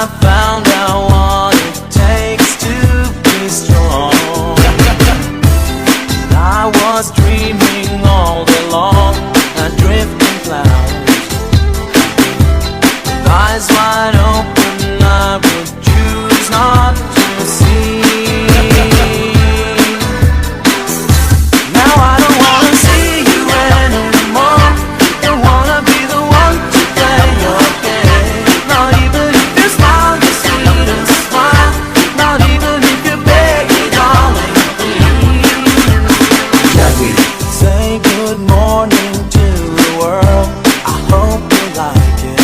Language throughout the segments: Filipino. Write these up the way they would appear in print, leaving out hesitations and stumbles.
I found out what it takes to be strong. I was dreaming all day long, adrift in clouds. With eyes wide open, I would choose not to see. Now I don't wanna see you anymore. Don't wanna be the one to play your game. Not even if you smile the sweetest smile. Not even if you beg me, darling, please. Say good morning to the world. I hope you like it.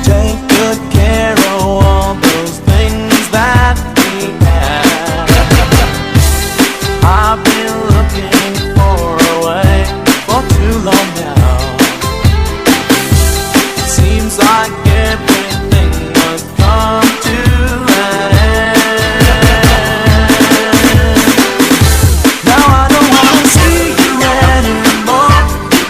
Take good care of all those things that we have. I've been looking for a way for too long now. Seems like everything must come to an end. Now I don't wanna see you anymore.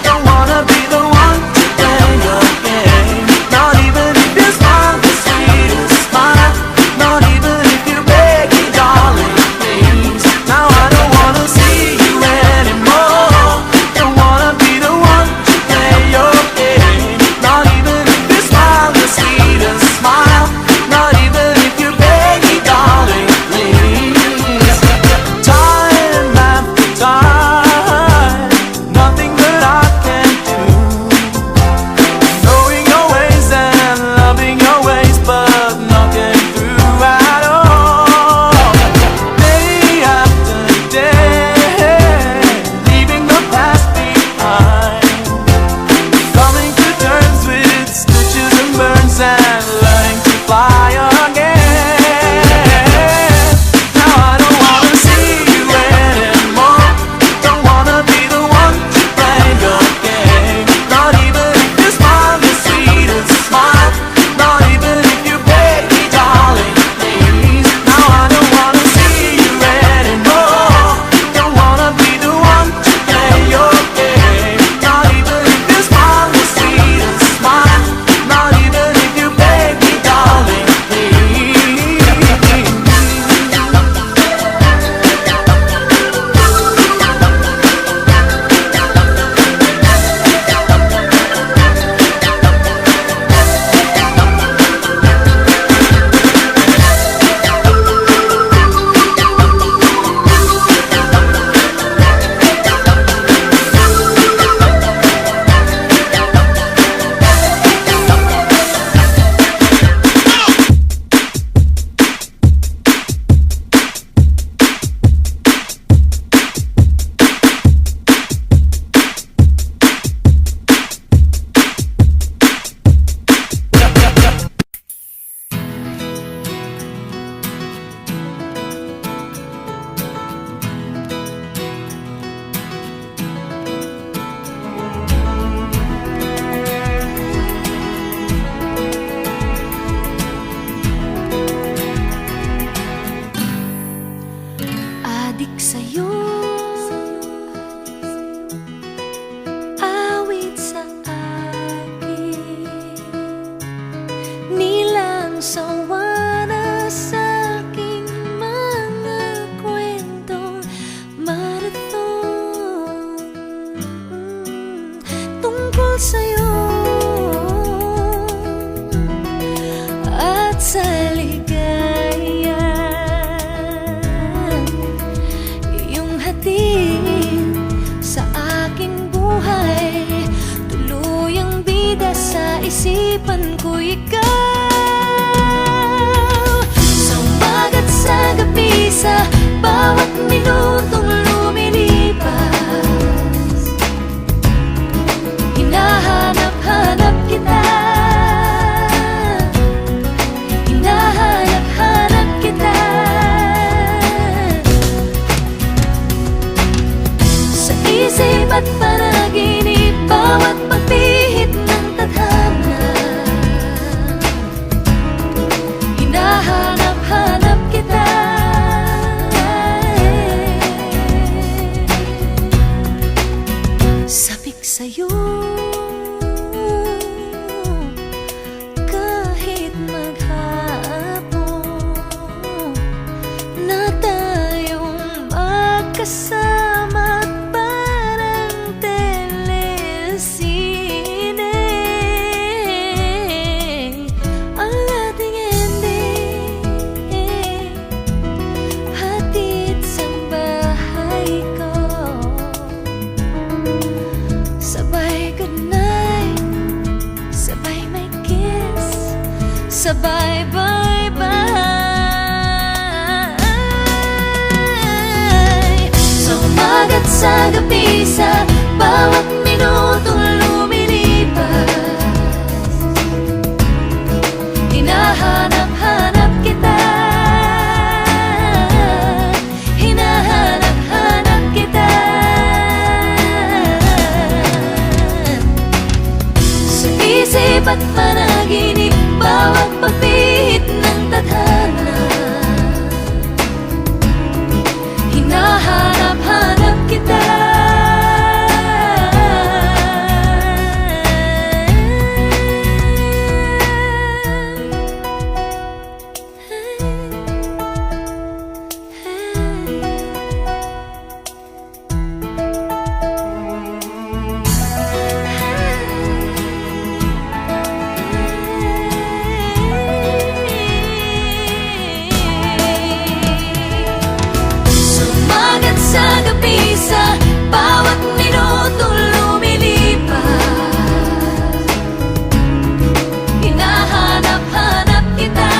Don't wanna be the one to play your game. Not even if you smile the sweetest smile. Not even if you beg me, darling, please. Now I don't wanna see you anymore. Don't wanna be the one to play your game. Not even if you smile the sweetest smile. Not even if you beg me, darling, please. Time after time, nothing that I can do. Knowing your ways and loving your ways, but nothing through at all. Day after day, leaving the past behind. Coming to terms with stitches and burns and learning to fly again. Now I don't wanna see you anymore. Don't wanna be the one to play your game. Not even if you smile the sweetest smile. Not even if you beg me, darling, please. Now I don't wanna see you anymore. Don't wanna be the one to play your game. Not even if you smile the sweetest smile. Not even if you beg me, darling, please. Adik sa'yo, awit sa akin, nilang sawa na sa'king mga kwentong marathon tungkol sa'yo at sa ligaya. Iyong hatid sa aking buhay, tuluyang bida sa isipan ko ikaw. Sa umaga't sa gabi, sa bawat minutong lumilipas, hinahanap-hanap kita. Hinahanap-hanap kita. Sa isip at panaginip, bawat pagpihit ng tadhana, hinahanap-hanap kita. sabay bye-bye. Sa umaga't sa gabi, sa bawat minutong lumilipas, hinahanap-hanap kita, hinahanap-hanap kita. Sa isip at panaginip, bawat pagpihit ng tadhana, hinahanap-hanap kita. Sumagat sa gabi, sa bawat minutong lumilipas, hinahanap-hanap kita,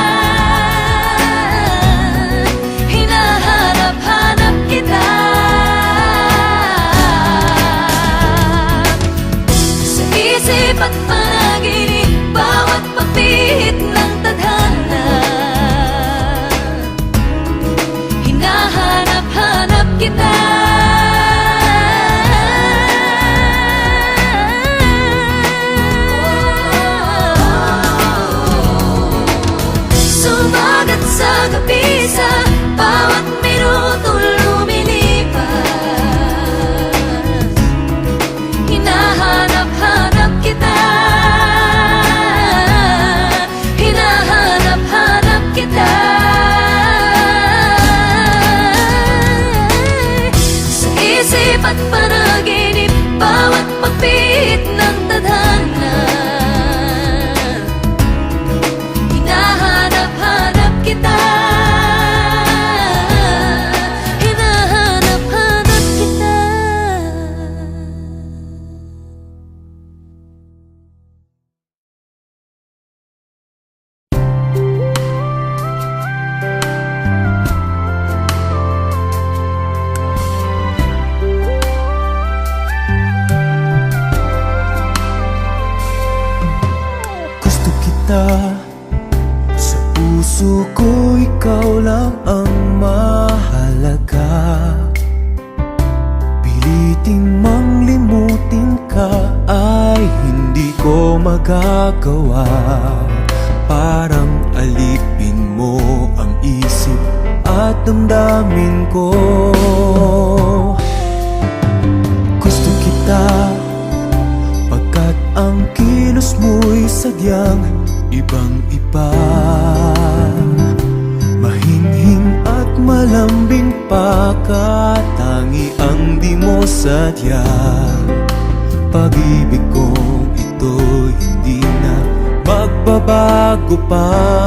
hinahanap-hanap kita. Sa isip at panaginip, bawat pagpihit ng tadhana, hinahanap-hanap kita. Sumagat sa gabi, sa bawat minutong lumilipas, hinahanap-hanap kita, hinahanap-hanap kita. Sa isip at panaginip, bawat pagpihit ng tadhana, hinahanap-hanap kita, hinahanap-hanap kita. Gusto kita, sa puso ko ikaw lang ang mahalaga. Piliting mang limutin ka ay hindi ko magagawa. Parang alipin mo ang isip at damdamin ko. Gusto kita, pagkat ang kilos mo'y sadyang ibang-iba. Mahinhin at malambing pa, katangi ang di mo sadya. Pag-ibig kong ito'y hindi na magbabago pa.